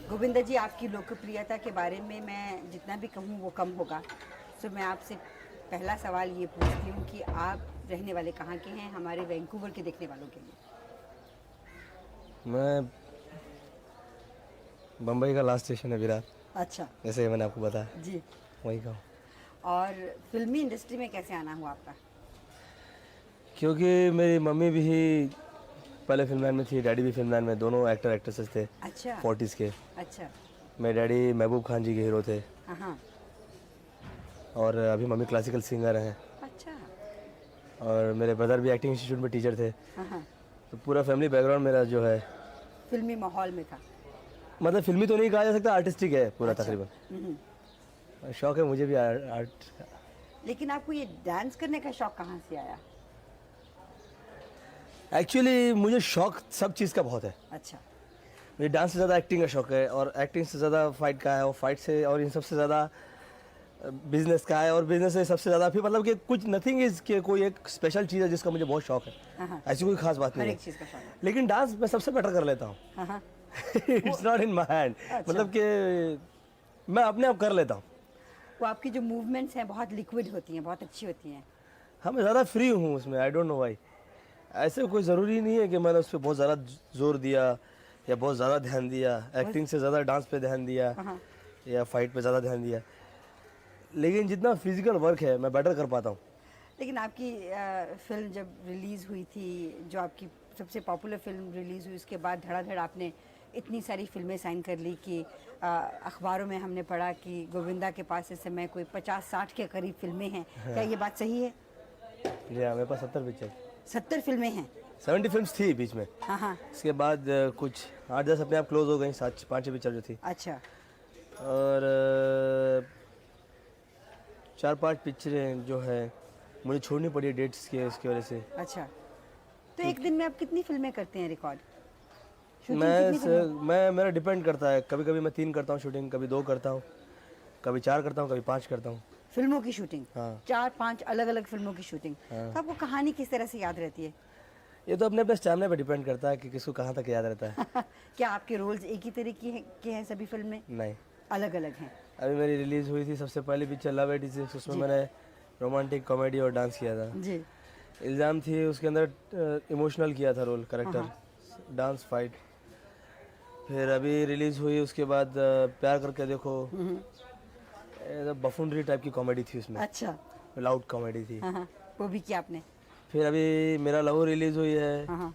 गोविंदा जी, आपकी लोकप्रियता के बारे में मैं जितना भी कहूँ वो कम होगा। तो मैं आपसे पहला सवाल ये पूछती हूँ कि आप रहने वाले कहाँ के हैं, हमारे वैंकूवर के देखने वालों के लिए। मैं बम्बई का लास्ट स्टेशन है विरार, अच्छा। जैसे मैंने आपको बताया जी। वही का हूँ। और फिल्मी इंडस्ट्री में कैसे आना हुआ आपका? क्योंकि मेरी मम्मी भी पहले फिल्म लाइन में थी, डैडी भी फिल्म लाइन में, दोनों एक्टर एक्ट्रेसेस थे अच्छा। 40s के। अच्छा। मेरे डैडी महबूब खान जी के हीरो थे हाँ हाँ। और अभी मम्मी क्लासिकल सिंगर हैं अच्छा। और मेरे ब्रदर भी एक्टिंग इंस्टीट्यूट में टीचर थे। हाँ हाँ। तो पूरा फैमिली बैकग्राउंड मेरा जो है, फिल्मी माहौल में था। मतलब फिल्मी तो नहीं कहा जा सकता, आर्टिस्टिक है पूरा अच्छा। तकरीबन। शौक है मुझे भी आर्ट। लेकिन आपको ये डांस करने का शौक कहाँ से आया? एक्चुअली मुझे शौक सब चीज़ का बहुत है। अच्छा। मुझे डांस से ज़्यादा एक्टिंग का शौक है और एक्टिंग से ज़्यादा फाइट का है और फाइट से और इन सबसे ज़्यादा बिजनेस का है और बिजनेस से सबसे ज़्यादा फिर मतलब कि कुछ नथिंग इज़ कि कोई एक स्पेशल चीज़ है जिसका मुझे बहुत शौक है। हाँ हाँ। ऐसी कोई खास बात हर नहीं एक है, चीज़ का शौक है। लेकिन डांस मैं सबसे बेटर कर लेता हूँ। हाँ हाँ। It's not in my hand, अच्छा। मतलब कि मैं अपने आप कर लेता हूँ। वो आपकी जो मूवमेंट्स हैं बहुत लिक्विड होती हैं, बहुत अच्छी होती हैं। हाँ, मैं ज़्यादा फ्री हूँ उसमें, आई डोंट नो व्हाई। ऐसे कोई ज़रूरी नहीं है कि मैंने उस पर बहुत ज़्यादा जोर दिया या बहुत ज़्यादा ध्यान दिया, एक्टिंग से ज़्यादा डांस पे ध्यान दिया हाँ हाँ। या फाइट पे ज़्यादा ध्यान दिया, लेकिन जितना फिजिकल वर्क है मैं बेटर कर पाता हूँ। लेकिन आपकी फिल्म जब रिलीज़ हुई थी, जो आपकी सबसे पॉपुलर फिल्म रिलीज़ हुई, उसके बाद धड़ाधड़ आपने इतनी सारी फिल्में साइन कर ली कि अखबारों में हमने पढ़ा कि गोविंदा के पास इस समय कोई 50-60 के करीब फिल्में हैं। क्या ये बात सही है? जी हाँ, मेरे पास 70 पिक्चर, 70 फिल्में हैं? 70 फिल्म्स थी बीच में। हाँ हाँ। इसके बाद कुछ 8-10 अपने आप क्लोज हो गई, 7-5 पिक्चर जो थी। अच्छा। और 4-5 पिक्चरें जो है मुझे छोड़नी पड़ी डेट्स के उसकी वजह से। अच्छा। तो एक दिन में आप कितनी फिल्में करते हैं रिकॉर्ड? शूटिंग मैं कितनी फिल्में? मैं मेरा डिपेंड करता है, कभी कभी मैं 3 करता हूँ शूटिंग, कभी 2 करता हूँ, कभी 4 करता हूँ, कभी 5 करता हूँ। फिल्मों की शूटिंग? हाँ 4-5 अलग अलग फिल्मों की शूटिंग। हाँ। तो आपको कहानी किस तरह से याद रहती है? ये तो अपने अपने स्टैमिना पे डिपेंड करता है कि किसको कहाँ तक याद रहता है। क्या आपके रोल्स एक ही तरह के हैं सभी फिल्म में? नहीं, अलग अलग हैं? अभी मेरी रिलीज हुई थी सबसे पहली पिक्चर लव 86, उसमें जी। मैंने रोमांटिक कॉमेडी और डांस किया था। जी। इल्ज़ाम थी उसके अंदर इमोशनल किया था रोल, हाँ करेक्टर, हाँ। Dance, fight. फिर अभी रिलीज़ हुई उसके बाद प्यार करके देखो, बफूनरी टाइप की कॉमेडी थी उसमें, अच्छा। लाउड कॉमेडी थी। हाँ हाँ, वो भी किया आपने? फिर अभी मेरा लव रिलीज़ हुई है, हाँ हाँ।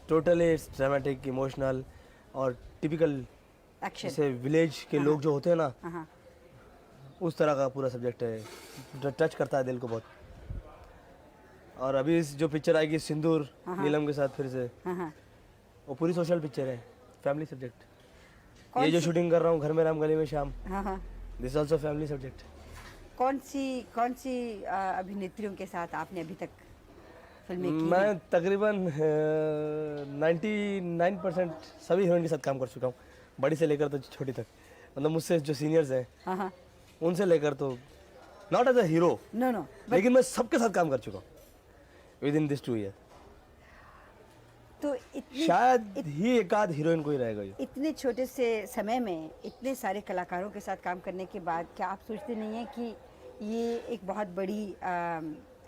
टोटली ड्रामेटिक, इमोशनल और टिपिकल, एक्शन। जैसे विलेज के हाँ लोग जो होते हैं ना, हाँ हाँ। उस तरह का पूरा सब्जेक्ट है, जो टच करता है दिल को बहुत। और अभी जो पिक्चर आएगी सिंदूर हाँ हाँ। नीलम के साथ फिर से, हाँ हाँ। वो पूरी सोशल पिक्चर है, फैमिली सब्जेक्ट। कौन ये जो सी? शूटिंग कर रहा हूँ घर में राम गली में शाम, हाँ हाँ। This also family subject. कौन सी अभिनेत्रियों के साथ आपने अभी तक फिल्में की हैं? मैं तकरीबन 99% सभी हीरोइन के साथ काम कर चुका हूँ, बड़ी से लेकर तो छोटी तक। मतलब मुझसे जो सीनियर्स हैं हाँ हाँ। उनसे लेकर, तो not as a hero, no no, लेकिन मैं सबके साथ काम कर चुका हूँ विद इन दिस 2 ईयर। तो इतनी शायद ही एक आध हीरोइन कोई रहेगा ये। इतने छोटे से समय में इतने सारे कलाकारों के साथ काम करने के बाद क्या आप सोचते नहीं हैं कि ये एक बहुत बड़ी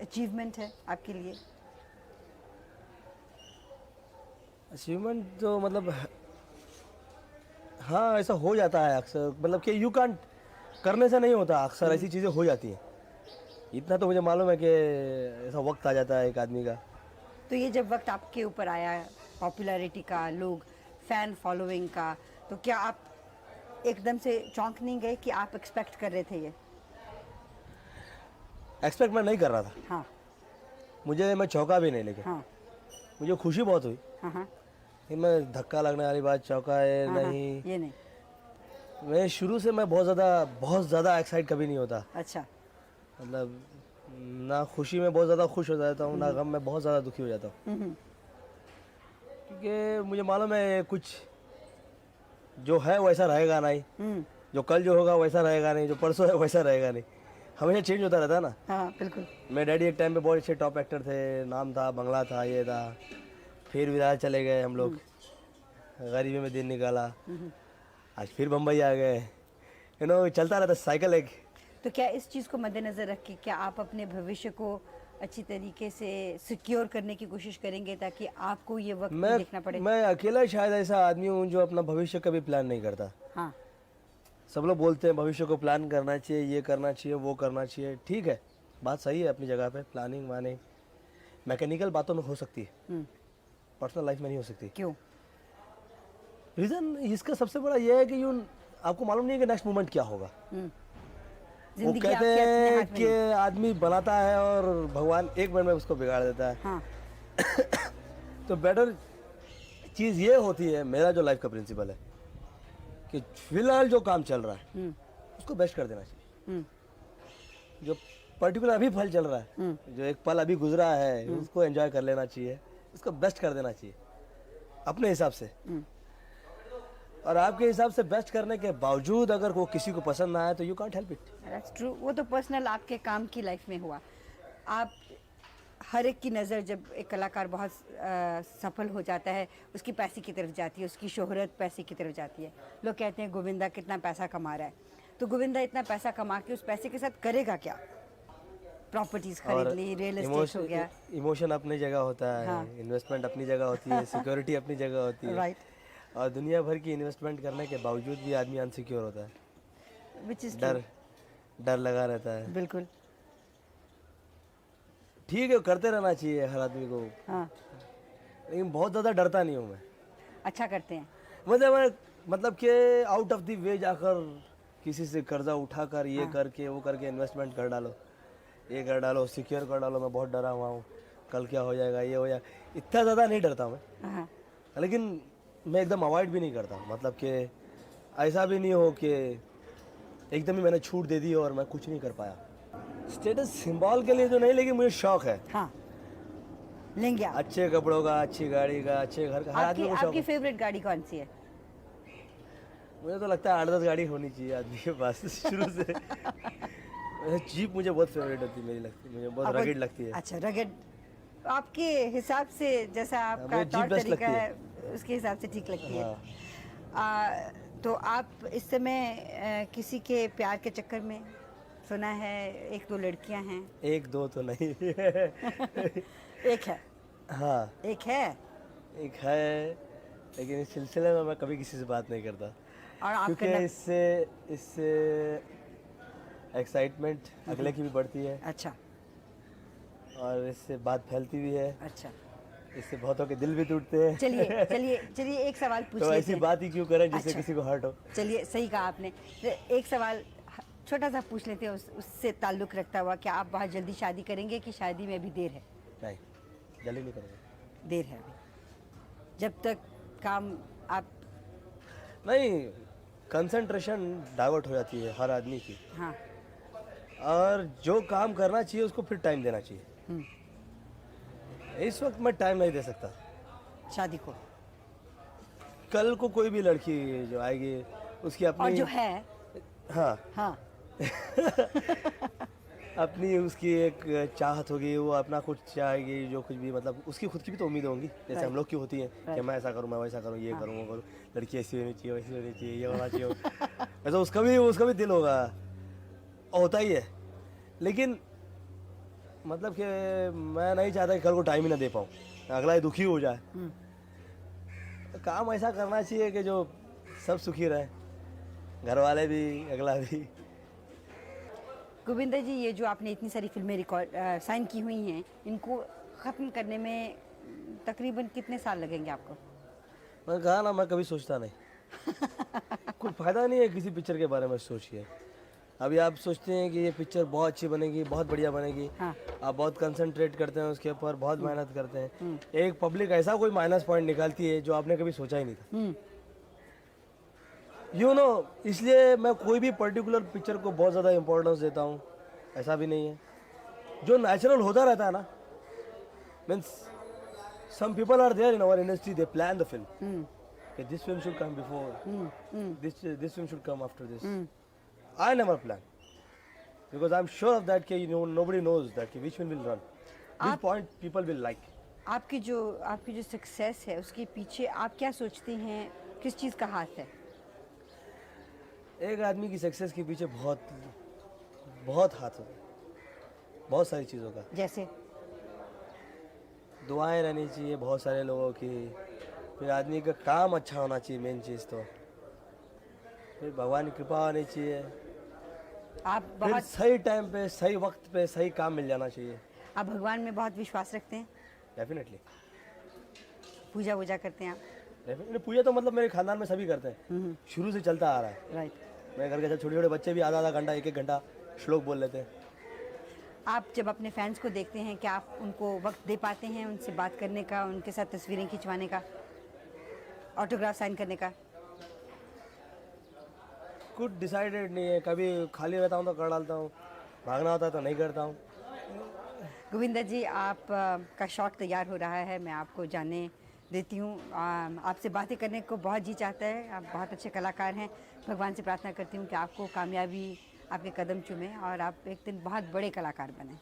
अचीवमेंट है आपके लिए? अचीवमेंट तो मतलब हाँ, ऐसा हो जाता है अक्सर, मतलब कि यू कांट, करने से नहीं होता, अक्सर ऐसी चीज़ें हो जाती हैं। इतना तो मुझे मालूम है कि ऐसा वक्त आ जाता है एक आदमी का। तो ये जब वक्त आपके ऊपर आया पॉपुलैरिटी का, लोग फैन फॉलोइंग का, तो क्या आप एकदम से चौंक नहीं गए कि आप एक्सपेक्ट कर रहे थे ये? एक्सपेक्ट मैं नहीं कर रहा था, हाँ मैं चौंका भी नहीं, लेकिन हाँ मुझे खुशी बहुत हुई। हाँ हाँ कि मैं धक्का लगने वाली बात, चौंका है हाँ हाँ, नहीं। ये नहीं। मैं शुरू से मैं बहुत ज़्यादा एक्साइट कभी नहीं होता, अच्छा। मतलब ना खुशी में बहुत ज़्यादा खुश हो जाता हूँ, ना गम में बहुत ज़्यादा दुखी हो जाता हूँ। क्योंकि मुझे मालूम है कुछ जो है वैसा रहेगा नहीं, जो कल जो होगा वैसा रहेगा नहीं, जो परसों है वैसा रहेगा नहीं, हमेशा चेंज होता रहता है ना। हाँ बिल्कुल। मेरे डैडी एक टाइम पे बहुत अच्छे टॉप एक्टर थे, नाम था, बंगला था, ये था। फिर विरार चले गए हम लोग, गरीबी में दिन निकाला। आज फिर बम्बई आ गए, चलता रहता साइकिल एक। तो क्या इस चीज़ को मद्देनज़र रख के क्या आप अपने भविष्य को अच्छी तरीके से सिक्योर करने की कोशिश करेंगे ताकि आपको ये वक्त नहीं देखना पड़े? मैं अकेला शायद ऐसा आदमी हूँ जो अपना भविष्य कभी प्लान नहीं करता। हाँ। सब लोग बोलते हैं भविष्य को प्लान करना चाहिए, ये करना चाहिए, वो करना चाहिए। ठीक है, बात सही है अपनी जगह पे। प्लानिंग वानिंग मैकेनिकल बातों में हो सकती है, पर्सनल लाइफ में नहीं हो सकती। क्यों? रीज़न इसका सबसे बड़ा ये है कि आपको मालूम नहीं है कि नेक्स्ट मोमेंट क्या होगा। वो जिंदगी कहते आपके अपने हैं हाथ में कि नहीं। आदमी बनाता है और भगवान एक मिनट में उसको बिगाड़ देता है। हाँ। तो बेटर चीज़ ये होती है, मेरा जो लाइफ का प्रिंसिपल है कि फिलहाल जो काम चल रहा है उसको बेस्ट कर देना चाहिए। जो पर्टिकुलर अभी पल चल रहा है, जो एक पल अभी गुजरा है, उसको एंजॉय कर लेना चाहिए, उसको बेस्ट कर देना चाहिए अपने हिसाब से। और आपके हिसाब से बेस्ट करने के बावजूद अगर वो किसी को पसंद ना आए तो you can't help it. That's true. वो तो पर्सनल आपके काम की लाइफ में हुआ। आप हर एक की नज़र जब एक कलाकार बहुत सफल हो जाता है उसकी पैसे की तरफ जाती है, उसकी शोहरत पैसे की तरफ जाती है। लोग कहते हैं गोविंदा कितना पैसा कमा रहा है, तो गोविंदा इतना पैसा कमा के उस पैसे के साथ करेगा क्या? प्रॉपर्टीज खरीद ली, रियल एस्टेट हो गया। इमोशन अपनी जगह होता है, हाँ। इन्वेस्टमेंट अपनी जगह होती है, सिक्योरिटी अपनी जगह होती है। राइट। और दुनिया भर की इन्वेस्टमेंट करने के बावजूद भी आदमी अनसिक्योर होता है। विच इज डर लगा रहता है। बिल्कुल। ठीक है, करते रहना चाहिए हर आदमी को, हाँ। लेकिन बहुत ज़्यादा डरता नहीं हूँ मैं। अच्छा करते हैं। मतलब कि आउट ऑफ द वे जाकर किसी से कर्जा उठाकर ये करके वो करके इन्वेस्टमेंट कर डालो, ये कर डालो, सिक्योर कर डालो। मैं बहुत डरा हुआ हूँ, कल क्या हो जाएगा, ये हो जाएगा, इतना ज़्यादा नहीं डरता मैं। हाँ। लेकिन मैं एकदम अवॉइड भी नहीं करता। मतलब कि ऐसा भी नहीं हो कि एकदम ही मैंने छूट दे दी और मैं कुछ नहीं कर पाया। स्टेटस सिंबल के लिए तो नहीं, लेकिन मुझे शौक है। हाँ, लेंगे आप। अच्छे कपड़ों का, अच्छी गाड़ी का, अच्छे घर का, हर आदमी को शौक आपकी है। फेवरेट गाड़ी कौन सी है? मुझे तो लगता है 8-10 गाड़ी होनी चाहिए आदमी के पास शुरू से। जीप मुझे बहुत फेवरेट होती है, मुझे बहुत रगेड लगती है। अच्छा, रगेड आपके हिसाब से जैसा आपका मुझे जीप तौर बेस्ट तरीका लगती है उसके हिसाब से ठीक लगती है। हाँ। तो आप इस समय किसी के प्यार के चक्कर में? सुना है 1-2 लड़कियां हैं। 1-2 तो नहीं। एक है। हाँ, एक है। एक है, लेकिन इस सिलसिले में मैं कभी किसी से बात नहीं करता, और आप क्योंकि करना। इससे एक्साइटमेंट अगले की भी बढ़ती है अच्छा। और इससे बात फैलती भी है। अच्छा, इससे बहुतों के दिल भी टूटते हैं। चलिए चलिए चलिए, एक सवाल पूछ तो लेते ऐसी हैं। बात ही क्यों करें जिससे अच्छा। किसी को हर्ट हो। चलिए, सही कहा आपने। तो एक सवाल छोटा सा पूछ लेते हैं उससे ताल्लुक़ रखता हुआ, क्या आप बहुत जल्दी शादी करेंगे कि शादी में अभी देर है? नहीं, जल्दी नहीं करेंगे। देर है अभी, जब तक काम आप। नहीं, कंसंट्रेशन डाइवर्ट हो जाती है हर आदमी की, हाँ। और जो काम करना चाहिए उसको फिर टाइम देना चाहिए। इस वक्त मैं टाइम नहीं दे सकता। शादी को। कल को कोई भी लड़की जो आएगी उसकी अपनी, और जो है। हाँ, हाँ। अपनी उसकी एक चाहत होगी, वो अपना कुछ चाहेगी, जो कुछ भी, मतलब उसकी खुद की भी तो उम्मीद होंगी, जैसे हम लोग की होती हैं कि मैं ऐसा करूँ, मैं वैसा करूँ, ये करूँ, वो करूँ, लड़की ऐसी होनी चाहिए, वैसी होनी चाहिए, ये होना चाहिए। वैसा उसका भी दिल होगा, होता ही है। लेकिन मतलब कि मैं नहीं चाहता कि कल को टाइम ही ना दे पाऊँ, अगला ही दुखी हो जाए। तो काम ऐसा करना चाहिए कि जो सब सुखी रहे, घर वाले भी, अगला भी। गोविंदा जी, ये जो आपने इतनी सारी फिल्में रिकॉर्ड साइन की हुई हैं, इनको ख़त्म करने में तकरीबन कितने साल लगेंगे आपको? मैं कहा ना, मैं कभी सोचता नहीं। कुछ फ़ायदा नहीं है किसी पिक्चर के बारे में सोचिए। अभी आप सोचते हैं कि ये पिक्चर बहुत अच्छी बनेगी, बहुत बढ़िया बनेगी। हाँ। आप बहुत कंसंट्रेट करते हैं उसके ऊपर, बहुत मेहनत करते हैं। एक पब्लिक ऐसा कोई माइनस पॉइंट निकालती है जो आपने कभी सोचा ही नहीं था। इसलिए मैं कोई भी पर्टिकुलर पिक्चर को बहुत ज़्यादा इम्पोर्टेंस देता हूँ, ऐसा भी नहीं है। जो नेचुरल होता रहता है ना, means some people are there in our industry, they plan the film, this film should come before, this film should come after this. I never plan because I'm sure of that कि nobody knows that कि which one will run, which point people will like. आपकी जो success है उसके पीछे आप क्या सोचते हैं, किस चीज़ का हाथ है? एक आदमी की सक्सेस के पीछे बहुत बहुत हाथ होता है, बहुत सारी चीज़ों का। जैसे दुआएं रहनी चाहिए बहुत सारे लोगों की, फिर आदमी का काम अच्छा होना चाहिए, मेन चीज़ तो, फिर भगवान की कृपा होनी चाहिए, आप फिर बहुत सही टाइम पे सही वक्त पे सही काम मिल जाना चाहिए। आप भगवान में बहुत विश्वास रखते हैं, डेफिनेटली पूजा वूजा करते हैं आप? डेफिनेटली पूजा तो मतलब मेरे खानदान में सभी करते हैं, शुरू से चलता आ रहा है। राइट। मेरे घर के छोटे छोटे बच्चे भी आधा आधा घंटा एक एक घंटा श्लोक बोल लेते हैं। आप जब अपने फैंस को देखते हैं क्या आप उनको वक्त दे पाते हैं, उनसे बात करने का, उनके साथ तस्वीरें खिंचवाने का, ऑटोग्राफ साइन करने का? कुछ डिसाइडेड नहीं है, कभी खाली रहता हूँ तो कर डालता हूँ, भागना होता है तो नहीं करता हूँ। गोविंदा जी, आप का शॉट तैयार हो रहा है, मैं आपको जानने देती हूँ। आपसे बातें करने को बहुत जी चाहता है, आप बहुत अच्छे कलाकार हैं। भगवान से प्रार्थना करती हूँ कि आपको कामयाबी आपके कदम चूमे और आप एक दिन बहुत बड़े कलाकार बने।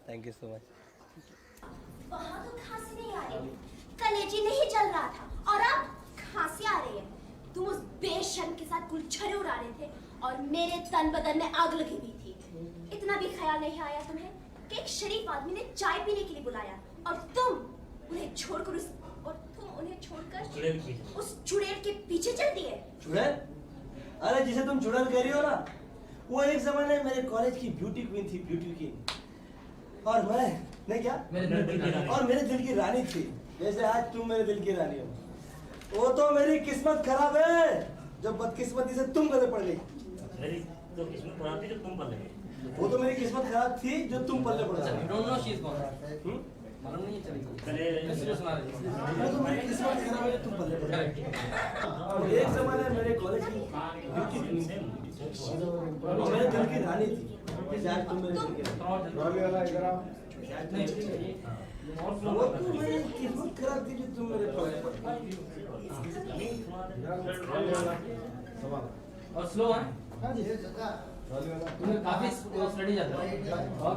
Thank you so much. वहाँ तो खांसी नहीं आ रही, कलेजी नहीं चल रहा था और अब खांसी आ रही है। तुम उस बेशर्म के साथ गुलछरे उड़ा रहे थे और मेरे तन बदन में आग लगी हुई थी। इतना भी ख्याल नहीं आया तुम्हें कि एक शरीफ आदमी ने चाय पीने के लिए बुलाया और तुम उन्हें छोड़कर उस चुड़ैल के पीछे चल दिए। चुड़ैल? अरे जिसे तुम चुड़ैल कह रही हो ना, वो एक जमाने मेरे कॉलेज की ब्यूटी क्वीन थी, ब्यूटी क्वीन। और मैं क्या और मेरे दिल की रानी थी, जैसे आज तुम मेरे दिल की रानी हो। वो तो मेरी किस्मत खराब है जो बदकिस्मती से तुम गले पड़ गई। मेरी तो किस्मत खराब थी जो तुम पल्ले गए। वो तो मेरी किस्मत खराब थी जो तुम पल्ले पड़ गए। Don't know she is gone. मालूम नहीं चली। पहले सुना रही वो तो मेरी किस्मत खराब है जो तुम पल्ले पड़ गए। एक जमाने मेरे कॉलेज की ब्यूटी क्वीन थी, वो मेरे दिल की रानी थी, जैसे आज तुम मेरे दिल की रानी। वो तो मेरी किस्मत खराब थी जो तुम मेरे पल्ले पड़ गई। और स्लो है। तुम्हें काफी स्टडी जाता है। और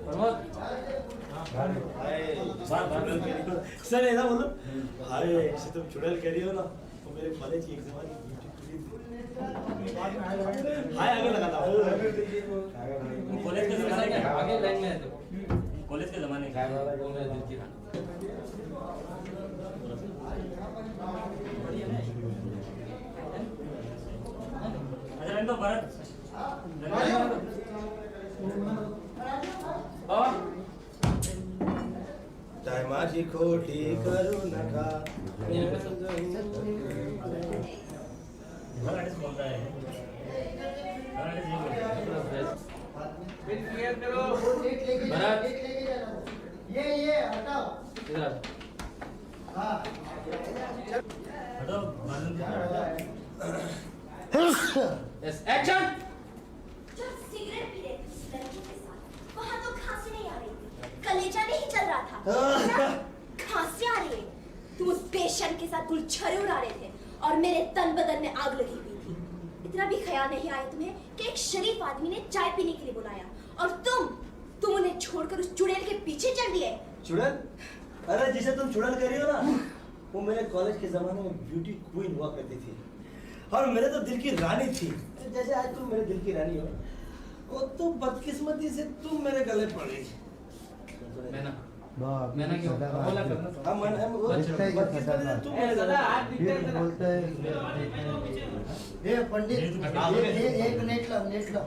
प्रमोद सर ऐसा बोलो, हाय जैसे तुम चुड़ैल कह रही हो ना, तो मेरे कॉलेज की एक जमाने की ब्यूटी क्वीन थी। हाय आगे लगाता हूँ। कॉलेज के जमाने के आगे लाइन में है तो कॉलेज के जमाने के वो मेरे दिल की रानी। अच्छा मैं तो भरत और चाहे माझी खोटी करू नका। भरत आर्टिस्ट बोलता है, भरत आर्टिस्ट ये बोलता है। बिल क्लियर करो। भरत ये हटाओ। इधर हटो यस एक्शन। जब सिगरेट पी रहे थे उस लड़की के साथ, वहाँ तो खांसी नहीं आ रही थी, कलेजा नहीं चल रहा था। खांसी आ रही है। तुम उस बेशर्म के साथ गुलछरे उड़ा रहे थे और मेरे तन बदन में आग लगी हुई थी। इतना भी ख्याल नहीं आया तुम्हें कि एक शरीफ आदमी ने चाय पीने के लिए बुलाया और तुम उन्हें छोड़कर उस चुड़ैल के पीछे चल दिए। चुड़ैल? अरे जिसे तुम चुड़ैल कह रही हो ना, वो मेरे कॉलेज के जमाने में ब्यूटी क्वीन हुआ करती थी और मेरे तो दिल की रानी थी, जैसे आज तुम मेरे दिल की रानी हो। वो तो बदकिस्मती से तुम मेरे गले पड़ गई। मैंने क्यों बोला करना। हम बदकिस्मती से तुम मेरे गले पड़ गई। बोलते हैं ये पंडित, ये एक नेट लो।